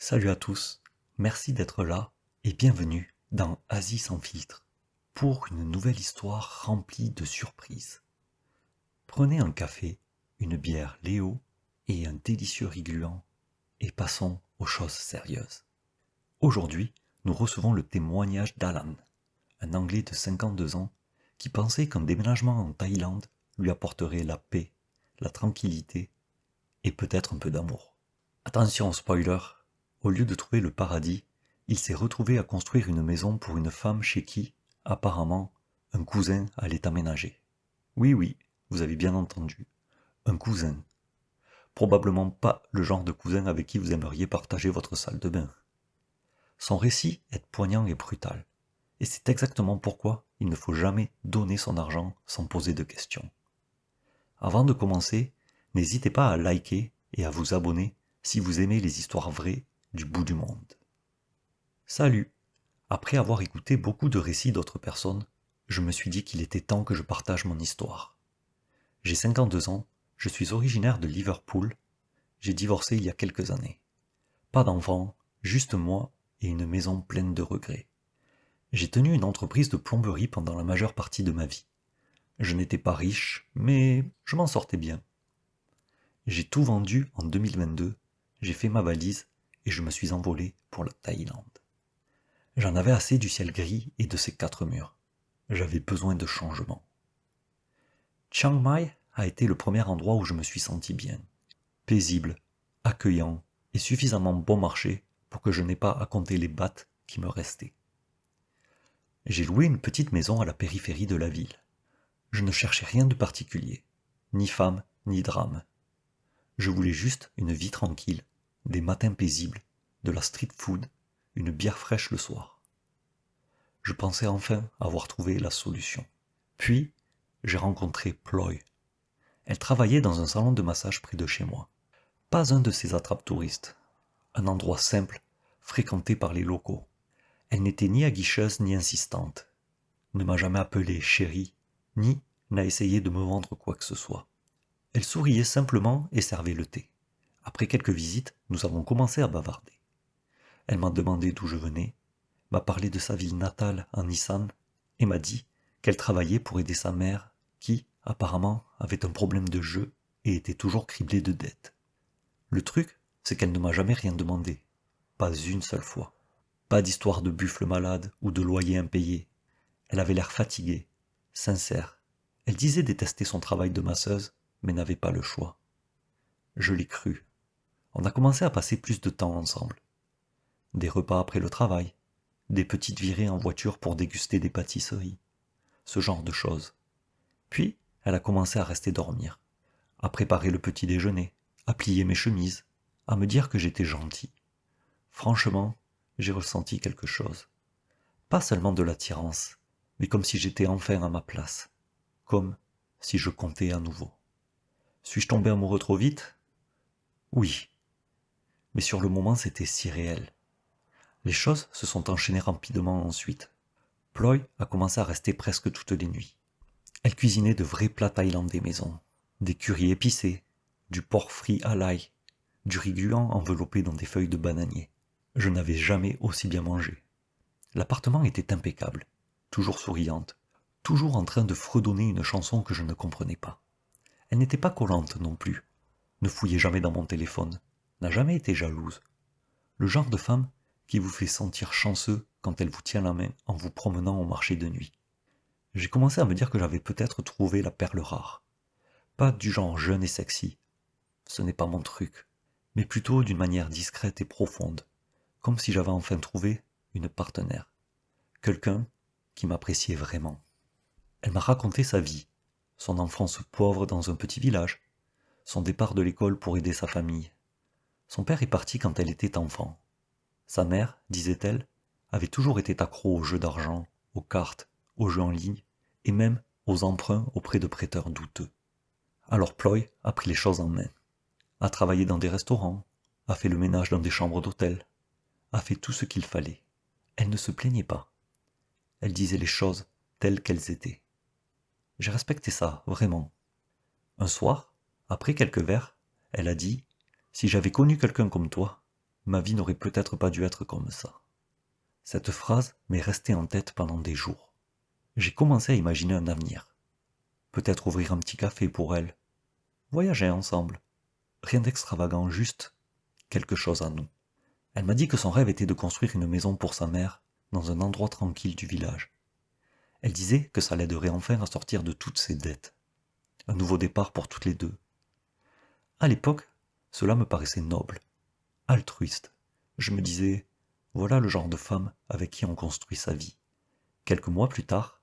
Salut à tous, merci d'être là et bienvenue dans Asie sans filtre pour une nouvelle histoire remplie de surprises. Prenez un café, une bière Léo et un délicieux régluant et passons aux choses sérieuses. Aujourd'hui, nous recevons le témoignage d'Alan, un Anglais de 52 ans qui pensait qu'un déménagement en Thaïlande lui apporterait la paix, la tranquillité et peut-être un peu d'amour. Attention spoiler, au lieu de trouver le paradis, il s'est retrouvé à construire une maison pour une femme chez qui, apparemment, un cousin allait aménager. Oui, oui, vous avez bien entendu, un cousin. Probablement pas le genre de cousin avec qui vous aimeriez partager votre salle de bain. Son récit est poignant et brutal, et c'est exactement pourquoi il ne faut jamais donner son argent sans poser de questions. Avant de commencer, n'hésitez pas à liker et à vous abonner si vous aimez les histoires vraies du bout du monde. Salut! Après avoir écouté beaucoup de récits d'autres personnes, je me suis dit qu'il était temps que je partage mon histoire. J'ai 52 ans, je suis originaire de Liverpool, j'ai divorcé il y a quelques années. Pas d'enfants, juste moi et une maison pleine de regrets. J'ai tenu une entreprise de plomberie pendant la majeure partie de ma vie. Je n'étais pas riche, mais je m'en sortais bien. J'ai tout vendu en 2022, j'ai fait ma valise et je me suis envolé pour la Thaïlande. J'en avais assez du ciel gris et de ses quatre murs. J'avais besoin de changement. Chiang Mai a été le premier endroit où je me suis senti bien. Paisible, accueillant et suffisamment bon marché pour que je n'aie pas à compter les bahts qui me restaient. J'ai loué une petite maison à la périphérie de la ville. Je ne cherchais rien de particulier, ni femme, ni drame. Je voulais juste une vie tranquille, des matins paisibles, de la street food, une bière fraîche le soir. Je pensais enfin avoir trouvé la solution. Puis, j'ai rencontré Ploy. Elle travaillait dans un salon de massage près de chez moi. Pas un de ces attrape-touristes. Un endroit simple, fréquenté par les locaux. Elle n'était ni aguicheuse ni insistante. Ne m'a jamais appelé chérie, ni n'a essayé de me vendre quoi que ce soit. Elle souriait simplement et servait le thé. Après quelques visites, nous avons commencé à bavarder. Elle m'a demandé d'où je venais, m'a parlé de sa ville natale en Isan et m'a dit qu'elle travaillait pour aider sa mère qui, apparemment, avait un problème de jeu et était toujours criblée de dettes. Le truc, c'est qu'elle ne m'a jamais rien demandé. Pas une seule fois. Pas d'histoire de buffle malade ou de loyer impayé. Elle avait l'air fatiguée, sincère. Elle disait détester son travail de masseuse, mais n'avait pas le choix. Je l'ai cru. On a commencé à passer plus de temps ensemble. Des repas après le travail, des petites virées en voiture pour déguster des pâtisseries, ce genre de choses. Puis, elle a commencé à rester dormir, à préparer le petit déjeuner, à plier mes chemises, à me dire que j'étais gentil. Franchement, j'ai ressenti quelque chose. Pas seulement de l'attirance, mais comme si j'étais enfin à ma place. Comme si je comptais à nouveau. Suis-je tombé amoureux trop vite? Oui. Mais sur le moment, c'était si réel. Les choses se sont enchaînées rapidement ensuite. Ploy a commencé à rester presque toutes les nuits. Elle cuisinait de vrais plats thaïlandais maison, des currys épicés, du porc frit à l'ail, du riz gluant enveloppé dans des feuilles de bananier. Je n'avais jamais aussi bien mangé. L'appartement était impeccable, toujours souriante, toujours en train de fredonner une chanson que je ne comprenais pas. Elle n'était pas collante non plus, ne fouillait jamais dans mon téléphone, n'a jamais été jalouse. Le genre de femme qui vous fait sentir chanceux quand elle vous tient la main en vous promenant au marché de nuit. J'ai commencé à me dire que j'avais peut-être trouvé la perle rare. Pas du genre jeune et sexy, ce n'est pas mon truc, mais plutôt d'une manière discrète et profonde, comme si j'avais enfin trouvé une partenaire, quelqu'un qui m'appréciait vraiment. Elle m'a raconté sa vie, son enfance pauvre dans un petit village, son départ de l'école pour aider sa famille. Son père est parti quand elle était enfant. Sa mère, disait-elle, avait toujours été accro aux jeux d'argent, aux cartes, aux jeux en ligne, et même aux emprunts auprès de prêteurs douteux. Alors Ploy a pris les choses en main, a travaillé dans des restaurants, a fait le ménage dans des chambres d'hôtel, a fait tout ce qu'il fallait. Elle ne se plaignait pas. Elle disait les choses telles qu'elles étaient. J'ai respecté ça, vraiment. Un soir, après quelques verres, elle a dit « Si j'avais connu quelqu'un comme toi, ma vie n'aurait peut-être pas dû être comme ça. Cette phrase m'est restée en tête pendant des jours. J'ai commencé à imaginer un avenir. Peut-être ouvrir un petit café pour elle. Voyager ensemble. Rien d'extravagant, juste quelque chose à nous. Elle m'a dit que son rêve était de construire une maison pour sa mère dans un endroit tranquille du village. Elle disait que ça l'aiderait enfin à sortir de toutes ses dettes. Un nouveau départ pour toutes les deux. À l'époque, cela me paraissait noble, altruiste. Je me disais, voilà le genre de femme avec qui on construit sa vie. Quelques mois plus tard,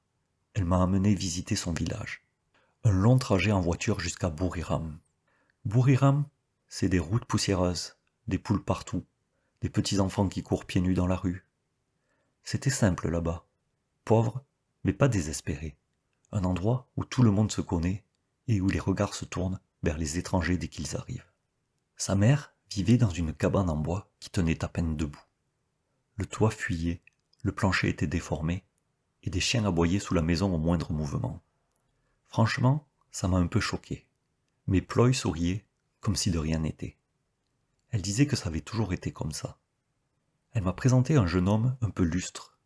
elle m'a amené visiter son village. Un long trajet en voiture jusqu'à Buriram. Buriram, c'est des routes poussiéreuses, des poules partout, des petits enfants qui courent pieds nus dans la rue. C'était simple là-bas, pauvre, mais pas désespéré. Un endroit où tout le monde se connaît et où les regards se tournent vers les étrangers dès qu'ils arrivent. Sa mère vivait dans une cabane en bois qui tenait à peine debout. Le toit fuyait, le plancher était déformé, et des chiens aboyaient sous la maison au moindre mouvement. Franchement, ça m'a un peu choqué. Mais Ploy souriait comme si de rien n'était. Elle disait que ça avait toujours été comme ça. Elle m'a présenté un jeune homme un peu lustre,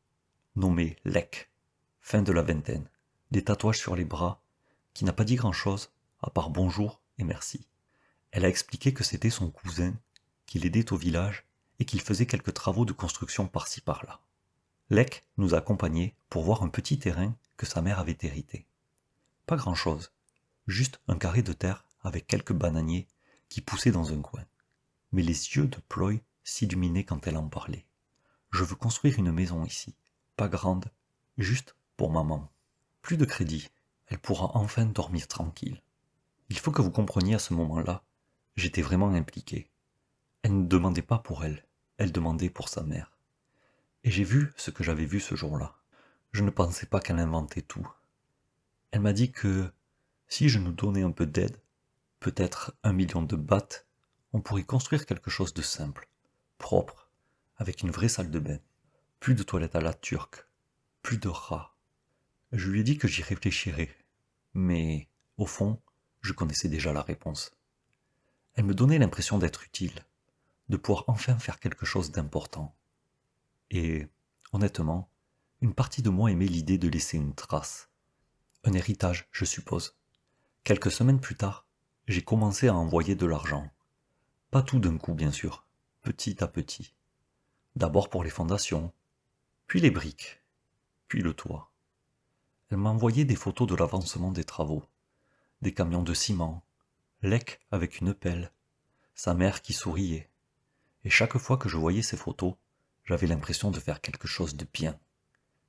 nommé Lek, fin de la vingtaine, des tatouages sur les bras, qui n'a pas dit grand-chose, à part bonjour et merci. Elle a expliqué que c'était son cousin, qu'il aidait au village et qu'il faisait quelques travaux de construction par-ci par-là. Lek nous a accompagnés pour voir un petit terrain que sa mère avait hérité. Pas grand-chose, juste un carré de terre avec quelques bananiers qui poussaient dans un coin. Mais les yeux de Ploy s'illuminaient quand elle en parlait. Je veux construire une maison ici, pas grande, juste pour maman. Plus de crédit, elle pourra enfin dormir tranquille. Il faut que vous compreniez à ce moment-là, j'étais vraiment impliqué. Elle ne demandait pas pour elle, elle demandait pour sa mère. Et j'ai vu ce que j'avais vu ce jour-là. Je ne pensais pas qu'elle inventait tout. Elle m'a dit que si je nous donnais un peu d'aide, peut-être 1 million de bahts, on pourrait construire quelque chose de simple, propre, avec une vraie salle de bain. Plus de toilettes à la turque, plus de rats. Je lui ai dit que j'y réfléchirais, mais au fond, je connaissais déjà la réponse. Elle me donnait l'impression d'être utile, de pouvoir enfin faire quelque chose d'important. Et, honnêtement, une partie de moi aimait l'idée de laisser une trace. Un héritage, je suppose. Quelques semaines plus tard, j'ai commencé à envoyer de l'argent. Pas tout d'un coup, bien sûr, petit à petit. D'abord pour les fondations, puis les briques, puis le toit. Elle m'a envoyé des photos de l'avancement des travaux, des camions de ciment, Lek avec une pelle, sa mère qui souriait. Et chaque fois que je voyais ces photos, j'avais l'impression de faire quelque chose de bien.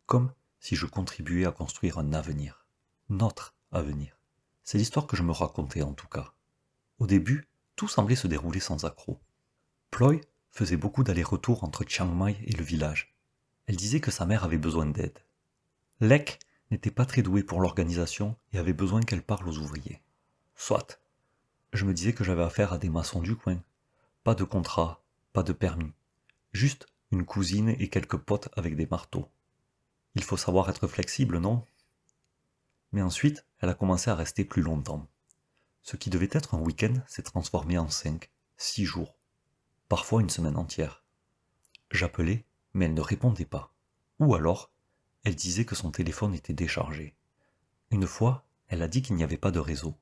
Comme si je contribuais à construire un avenir. Notre avenir. C'est l'histoire que je me racontais en tout cas. Au début, tout semblait se dérouler sans accroc. Ploy faisait beaucoup d'allers-retours entre Chiang Mai et le village. Elle disait que sa mère avait besoin d'aide. Lek n'était pas très doué pour l'organisation et avait besoin qu'elle parle aux ouvriers. Soit. Je me disais que j'avais affaire à des maçons du coin. Pas de contrat, pas de permis. Juste une cousine et quelques potes avec des marteaux. Il faut savoir être flexible, non? Mais ensuite, elle a commencé à rester plus longtemps. Ce qui devait être un week-end s'est transformé en 5, 6 jours. Parfois une semaine entière. J'appelais, mais elle ne répondait pas. Ou alors, elle disait que son téléphone était déchargé. Une fois, elle a dit qu'il n'y avait pas de réseau,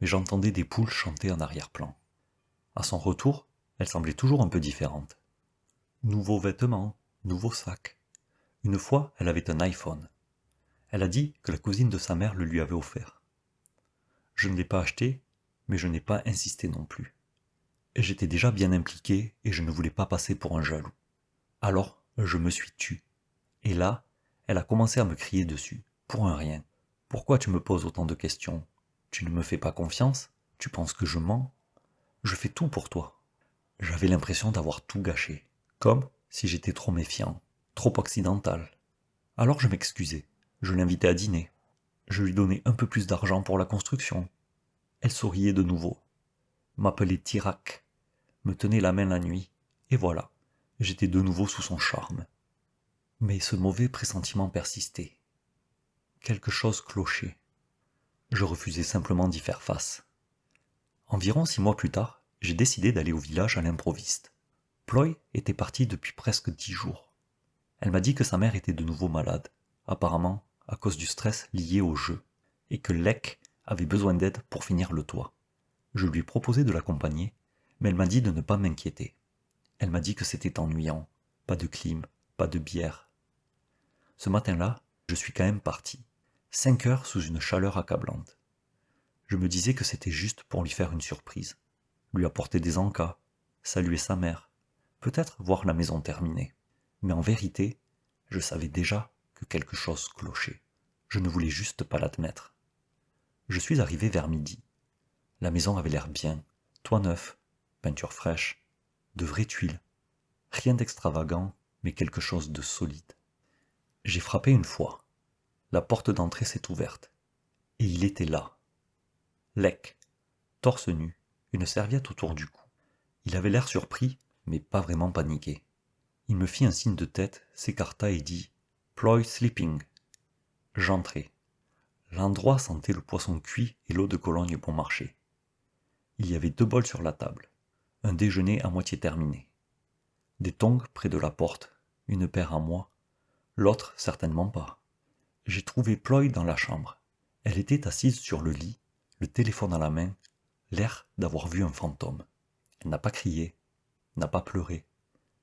mais j'entendais des poules chanter en arrière-plan. À son retour, elle semblait toujours un peu différente. Nouveaux vêtements, nouveaux sacs. Une fois, elle avait un iPhone. Elle a dit que la cousine de sa mère le lui avait offert. Je ne l'ai pas acheté, mais je n'ai pas insisté non plus. J'étais déjà bien impliqué et je ne voulais pas passer pour un jaloux. Alors, je me suis tu. Et là, elle a commencé à me crier dessus, pour un rien. Pourquoi tu me poses autant de questions? Tu ne me fais pas confiance? Tu penses que je mens? Je fais tout pour toi. J'avais l'impression d'avoir tout gâché, comme si j'étais trop méfiant, trop occidental. Alors je m'excusais, je l'invitais à dîner. Je lui donnais un peu plus d'argent pour la construction. Elle souriait de nouveau, m'appelait Tirak, me tenait la main la nuit, et voilà, j'étais de nouveau sous son charme. Mais ce mauvais pressentiment persistait. Quelque chose clochait. Je refusais simplement d'y faire face. Environ 6 mois plus tard, j'ai décidé d'aller au village à l'improviste. Ploy était partie depuis presque 10 jours. Elle m'a dit que sa mère était de nouveau malade, apparemment à cause du stress lié au jeu, et que Lek avait besoin d'aide pour finir le toit. Je lui ai proposé de l'accompagner, mais elle m'a dit de ne pas m'inquiéter. Elle m'a dit que c'était ennuyant, pas de clim, pas de bière. Ce matin-là, je suis quand même parti, 5 heures sous une chaleur accablante. Je me disais que c'était juste pour lui faire une surprise, lui apporter des encas, saluer sa mère, peut-être voir la maison terminée. Mais en vérité, je savais déjà que quelque chose clochait. Je ne voulais juste pas l'admettre. Je suis arrivé vers midi. La maison avait l'air bien, toit neuf, peinture fraîche, de vraies tuiles. Rien d'extravagant, mais quelque chose de solide. J'ai frappé une fois. La porte d'entrée s'est ouverte. Et il était là. Lek, torse nu, une serviette autour du cou. Il avait l'air surpris, mais pas vraiment paniqué. Il me fit un signe de tête, s'écarta et dit « Ploy sleeping ». J'entrai. L'endroit sentait le poisson cuit et l'eau de Cologne bon marché. Il y avait 2 bols sur la table, un déjeuner à moitié terminé. Des tongs près de la porte, une paire à moi, l'autre certainement pas. J'ai trouvé Ploy dans la chambre. Elle était assise sur le lit, le téléphone à la main, l'air d'avoir vu un fantôme. Elle n'a pas crié, n'a pas pleuré.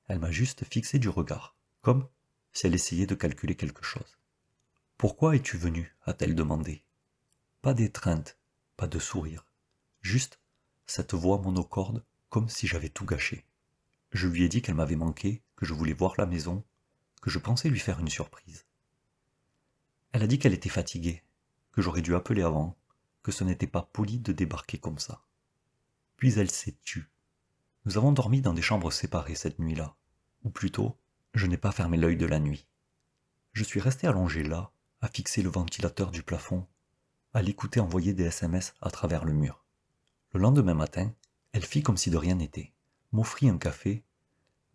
Elle m'a juste fixé du regard, comme si elle essayait de calculer quelque chose. « Pourquoi es-tu venu » a-t-elle demandé. Pas d'étreinte, pas de sourire, juste cette voix monocorde comme si j'avais tout gâché. Je lui ai dit qu'elle m'avait manqué, que je voulais voir la maison, que je pensais lui faire une surprise. Elle a dit qu'elle était fatiguée, que j'aurais dû appeler avant, que ce n'était pas poli de débarquer comme ça. Puis elle s'est tue. Nous avons dormi dans des chambres séparées cette nuit-là, ou plutôt, je n'ai pas fermé l'œil de la nuit. Je suis resté allongé là, à fixer le ventilateur du plafond, à l'écouter envoyer des SMS à travers le mur. Le lendemain matin, elle fit comme si de rien n'était, m'offrit un café,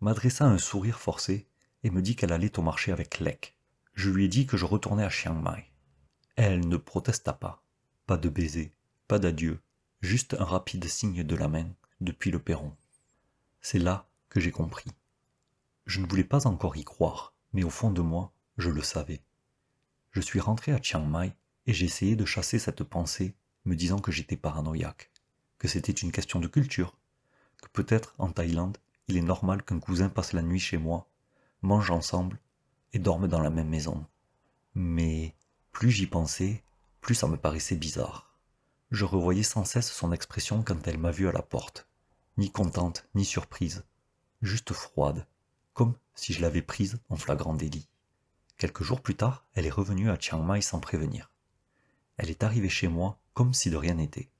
m'adressa un sourire forcé et me dit qu'elle allait au marché avec Lek. Je lui ai dit que je retournais à Chiang Mai. Elle ne protesta pas. Pas de baiser, pas d'adieu, juste un rapide signe de la main depuis le perron. C'est là que j'ai compris. Je ne voulais pas encore y croire, mais au fond de moi, je le savais. Je suis rentré à Chiang Mai et j'ai essayé de chasser cette pensée, me disant que j'étais paranoïaque, que c'était une question de culture, que peut-être en Thaïlande, il est normal qu'un cousin passe la nuit chez moi, mange ensemble et dorme dans la même maison. Mais plus j'y pensais, plus ça me paraissait bizarre. Je revoyais sans cesse son expression quand elle m'a vu à la porte, ni contente, ni surprise, juste froide, comme si je l'avais prise en flagrant délit. Quelques jours plus tard, elle est revenue à Chiang Mai sans prévenir. Elle est arrivée chez moi comme si de rien n'était.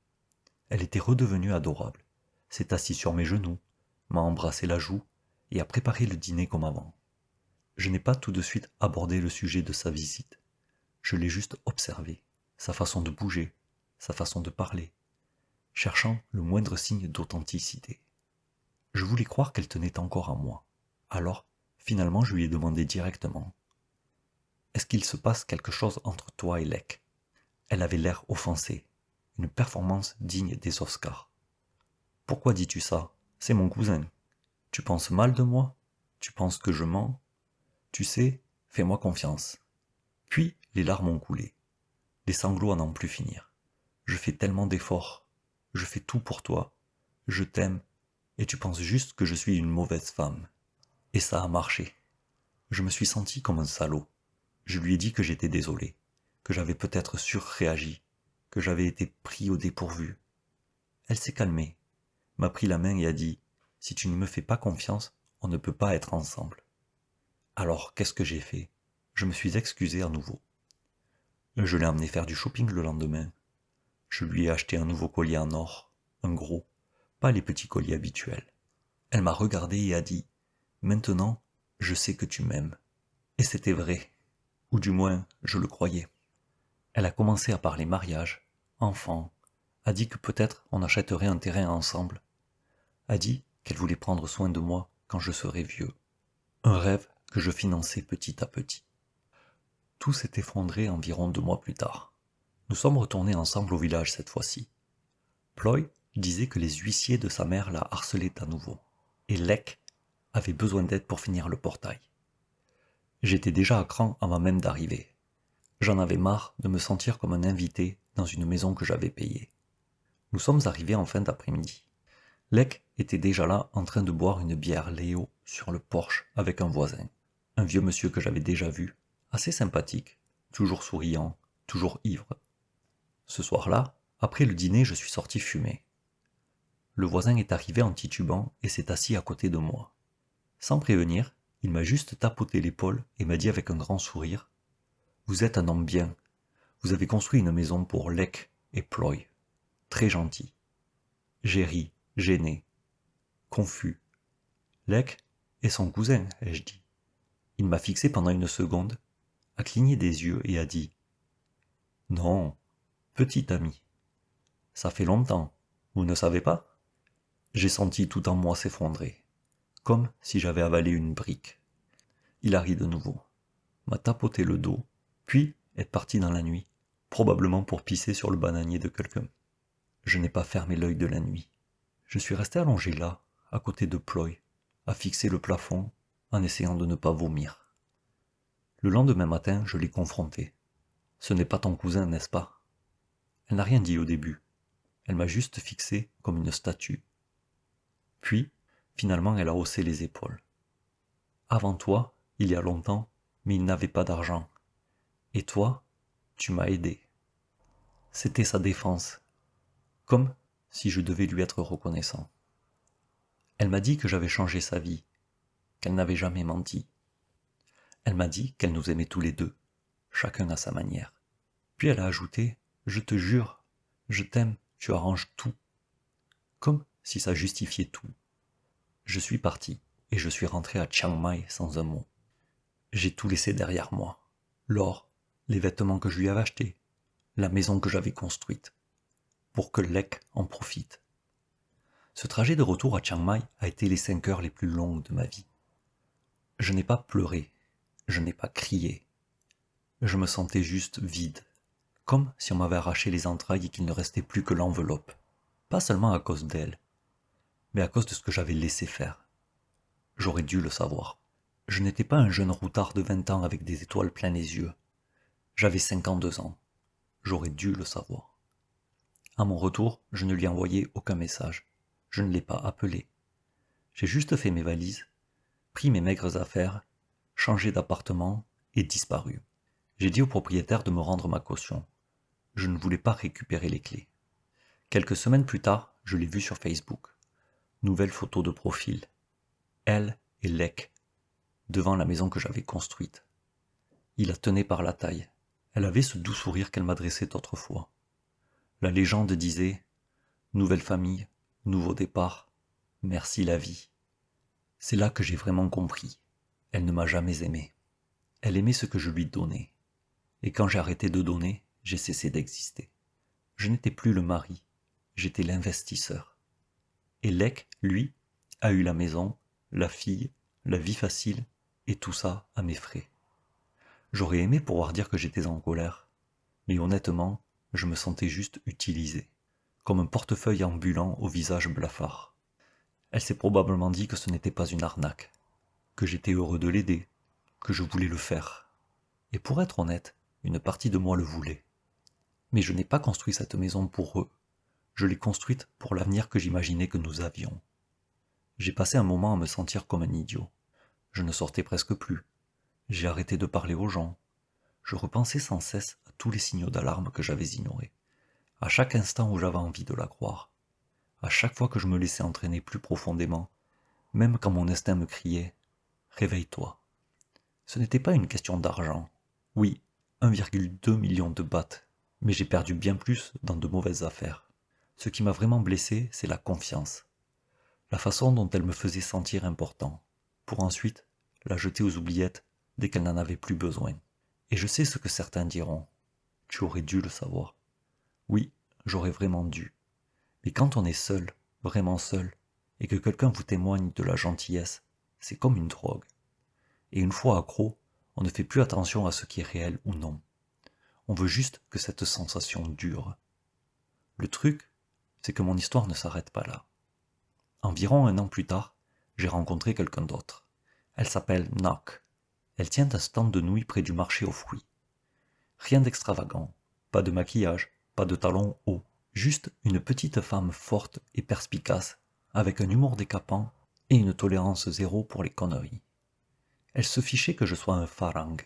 Elle était redevenue adorable, s'est assise sur mes genoux, m'a embrassé la joue et a préparé le dîner comme avant. Je n'ai pas tout de suite abordé le sujet de sa visite. Je l'ai juste observé, sa façon de bouger, sa façon de parler, cherchant le moindre signe d'authenticité. Je voulais croire qu'elle tenait encore à moi. Alors, finalement, je lui ai demandé directement « Est-ce qu'il se passe quelque chose entre toi et Lek ?» Elle avait l'air offensée, une performance digne des Oscars. « Pourquoi dis-tu ça? C'est mon cousin. Tu penses mal de moi? Tu penses que je mens? Tu sais, fais-moi confiance. » Puis les larmes ont coulé, les sanglots à n'en plus finir. Je fais tellement d'efforts, je fais tout pour toi, je t'aime, et tu penses juste que je suis une mauvaise femme. Et ça a marché. Je me suis senti comme un salaud. Je lui ai dit que j'étais désolé, que j'avais peut-être surréagi, que j'avais été pris au dépourvu. Elle s'est calmée, m'a pris la main et a dit « Si tu ne me fais pas confiance, on ne peut pas être ensemble. » Alors, qu'est-ce que j'ai fait? Je me suis excusé à nouveau. Je l'ai emmené faire du shopping le lendemain. Je lui ai acheté un nouveau collier en or, un gros, pas les petits colliers habituels. Elle m'a regardé et a dit « Maintenant, je sais que tu m'aimes. » Et c'était vrai, ou du moins, je le croyais. Elle a commencé à parler mariage, enfant, a dit que peut-être on achèterait un terrain ensemble, a dit qu'elle voulait prendre soin de moi quand je serais vieux. Un rêve que je finançais petit à petit. Tout s'est effondré environ 2 mois plus tard. Nous sommes retournés ensemble au village cette fois-ci. Ploy disait que les huissiers de sa mère la harcelaient à nouveau. Et Lek avait besoin d'aide pour finir le portail. J'étais déjà à cran avant même d'arriver. J'en avais marre de me sentir comme un invité dans une maison que j'avais payée. Nous sommes arrivés en fin d'après-midi. Lek était déjà là en train de boire une bière Léo sur le porche avec un voisin. Un vieux monsieur que j'avais déjà vu, assez sympathique, toujours souriant, toujours ivre. Ce soir-là, après le dîner, je suis sorti fumer. Le voisin est arrivé en titubant et s'est assis à côté de moi. Sans prévenir, il m'a juste tapoté l'épaule et m'a dit avec un grand sourire « Vous êtes un homme bien. Vous avez construit une maison pour Lek et Ploy. Très gentil. » J'ai ri, gêné, confus. Lek est son cousin, ai-je dit. Il m'a fixé pendant une seconde, a cligné des yeux et a dit « Non, petit ami. Ça fait longtemps, vous ne savez pas ?» J'ai senti tout en moi s'effondrer, comme si j'avais avalé une brique. Il a ri de nouveau, m'a tapoté le dos, puis est parti dans la nuit, probablement pour pisser sur le bananier de quelqu'un. Je n'ai pas fermé l'œil de la nuit. Je suis resté allongé là, à côté de Ploy, à fixer le plafond, en essayant de ne pas vomir. Le lendemain matin, je l'ai confronté. « Ce n'est pas ton cousin, n'est-ce pas ?» Elle n'a rien dit au début. Elle m'a juste fixé comme une statue. Puis, finalement, elle a haussé les épaules. « Avant toi, il y a longtemps, mais il n'avait pas d'argent. Et toi, tu m'as aidé. » C'était sa défense, comme si je devais lui être reconnaissant. Elle m'a dit que j'avais changé sa vie, qu'elle n'avait jamais menti. Elle m'a dit qu'elle nous aimait tous les deux, chacun à sa manière. Puis elle a ajouté « Je te jure, je t'aime, tu arranges tout. » Comme si ça justifiait tout. Je suis parti et je suis rentré à Chiang Mai sans un mot. J'ai tout laissé derrière moi. L'or, les vêtements que je lui avais achetés, la maison que j'avais construite, pour que Lek en profite. Ce trajet de retour à Chiang Mai a été les 5 heures les plus longues de ma vie. Je n'ai pas pleuré, je n'ai pas crié. Je me sentais juste vide, comme si on m'avait arraché les entrailles et qu'il ne restait plus que l'enveloppe. Pas seulement à cause d'elle, mais à cause de ce que j'avais laissé faire. J'aurais dû le savoir. Je n'étais pas un jeune routard de 20 ans avec des étoiles plein les yeux. J'avais 52 ans. J'aurais dû le savoir. À mon retour, je ne lui ai envoyé aucun message. Je ne l'ai pas appelé. J'ai juste fait mes valises, pris mes maigres affaires, changé d'appartement et disparu. J'ai dit au propriétaire de me rendre ma caution. Je ne voulais pas récupérer les clés. Quelques semaines plus tard, je l'ai vu sur Facebook. Nouvelle photo de profil. Elle et Lek, devant la maison que j'avais construite. Il la tenait par la taille. Elle avait ce doux sourire qu'elle m'adressait autrefois. La légende disait « Nouvelle famille, nouveau départ, merci la vie ». C'est là que j'ai vraiment compris. Elle ne m'a jamais aimé. Elle aimait ce que je lui donnais. Et quand j'ai arrêté de donner, j'ai cessé d'exister. Je n'étais plus le mari, j'étais l'investisseur. Et Lek, lui, a eu la maison, la fille, la vie facile, et tout ça à mes frais. J'aurais aimé pouvoir dire que j'étais en colère, mais honnêtement, je me sentais juste utilisé, comme un portefeuille ambulant au visage blafard. Elle s'est probablement dit que ce n'était pas une arnaque, que j'étais heureux de l'aider, que je voulais le faire. Et pour être honnête, une partie de moi le voulait. Mais je n'ai pas construit cette maison pour eux, je l'ai construite pour l'avenir que j'imaginais que nous avions. J'ai passé un moment à me sentir comme un idiot. Je ne sortais presque plus. J'ai arrêté de parler aux gens. Je repensais sans cesse à tous les signaux d'alarme que j'avais ignorés. À chaque instant où j'avais envie de la croire. À chaque fois que je me laissais entraîner plus profondément, même quand mon instinct me criait « Réveille-toi ». Ce n'était pas une question d'argent. Oui, 1,2 million de bahts, mais j'ai perdu bien plus dans de mauvaises affaires. Ce qui m'a vraiment blessé, c'est la confiance. La façon dont elle me faisait sentir important, pour ensuite la jeter aux oubliettes dès qu'elle n'en avait plus besoin. Et je sais ce que certains diront. Tu aurais dû le savoir. Oui, j'aurais vraiment dû. Mais quand on est seul, vraiment seul, et que quelqu'un vous témoigne de la gentillesse, c'est comme une drogue. Et une fois accro, on ne fait plus attention à ce qui est réel ou non. On veut juste que cette sensation dure. Le truc, c'est que mon histoire ne s'arrête pas là. Environ 1 an plus tard, j'ai rencontré quelqu'un d'autre. Elle s'appelle Nock. Elle tient un stand de nouilles près du marché aux fruits. Rien d'extravagant, pas de maquillage, pas de talons hauts, juste une petite femme forte et perspicace, avec un humour décapant et une tolérance zéro pour les conneries. Elle se fichait que je sois un farang.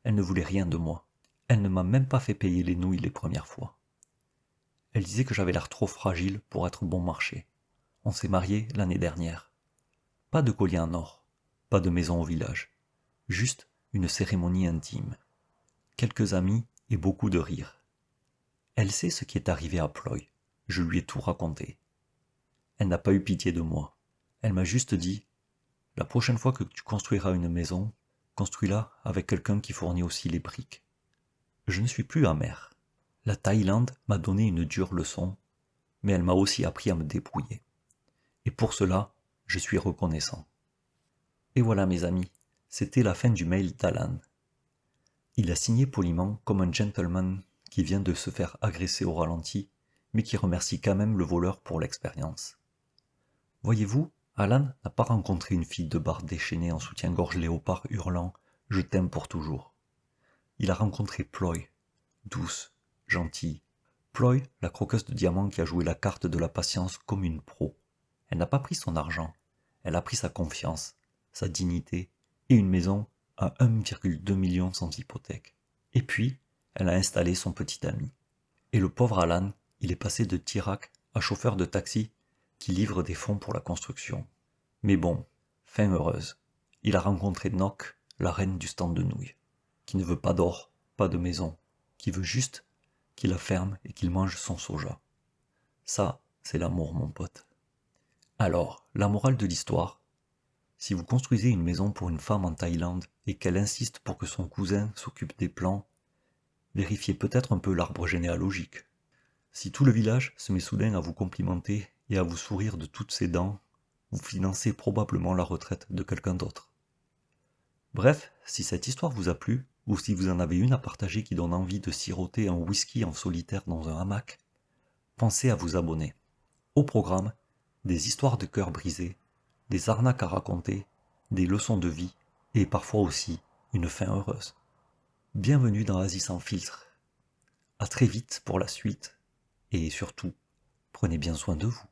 Elle ne voulait rien de moi. Elle ne m'a même pas fait payer les nouilles les premières fois. Elle disait que j'avais l'air trop fragile pour être bon marché. On s'est mariés l'année dernière. Pas de collier en or, pas de maison au village, juste une cérémonie intime. Quelques amis et beaucoup de rires. Elle sait ce qui est arrivé à Ploy. Je lui ai tout raconté. Elle n'a pas eu pitié de moi. Elle m'a juste dit, la prochaine fois que tu construiras une maison, construis-la avec quelqu'un qui fournit aussi les briques. Je ne suis plus amer. La Thaïlande m'a donné une dure leçon, mais elle m'a aussi appris à me débrouiller. Et pour cela, je suis reconnaissant. Et voilà mes amis, c'était la fin du mail d'Alan. Il a signé poliment comme un gentleman qui vient de se faire agresser au ralenti, mais qui remercie quand même le voleur pour l'expérience. Voyez-vous, Alan n'a pas rencontré une fille de bar déchaînée en soutien-gorge léopard hurlant « Je t'aime pour toujours ». Il a rencontré Ploy, douce, gentille. Ploy, la croqueuse de diamants qui a joué la carte de la patience comme une pro. Elle n'a pas pris son argent, elle a pris sa confiance, sa dignité et une maison à 1,2 million sans hypothèque. Et puis, elle a installé son petit ami. Et le pauvre Alan, il est passé de Tirac à chauffeur de taxi qui livre des fonds pour la construction. Mais bon, fin heureuse. Il a rencontré Nock, la reine du stand de nouilles, qui ne veut pas d'or, pas de maison, qui veut juste qu'il la ferme et qu'il mange son soja. Ça, c'est l'amour, mon pote. Alors, la morale de l'histoire, si vous construisez une maison pour une femme en Thaïlande et qu'elle insiste pour que son cousin s'occupe des plans, vérifiez peut-être un peu l'arbre généalogique. Si tout le village se met soudain à vous complimenter et à vous sourire de toutes ses dents, vous financez probablement la retraite de quelqu'un d'autre. Bref, si cette histoire vous a plu, ou si vous en avez une à partager qui donne envie de siroter un whisky en solitaire dans un hamac, pensez à vous abonner. Au programme, des histoires de cœur brisés, des arnaques à raconter, des leçons de vie, et parfois aussi une fin heureuse. Bienvenue dans Asie sans filtre. À très vite pour la suite, et surtout, prenez bien soin de vous.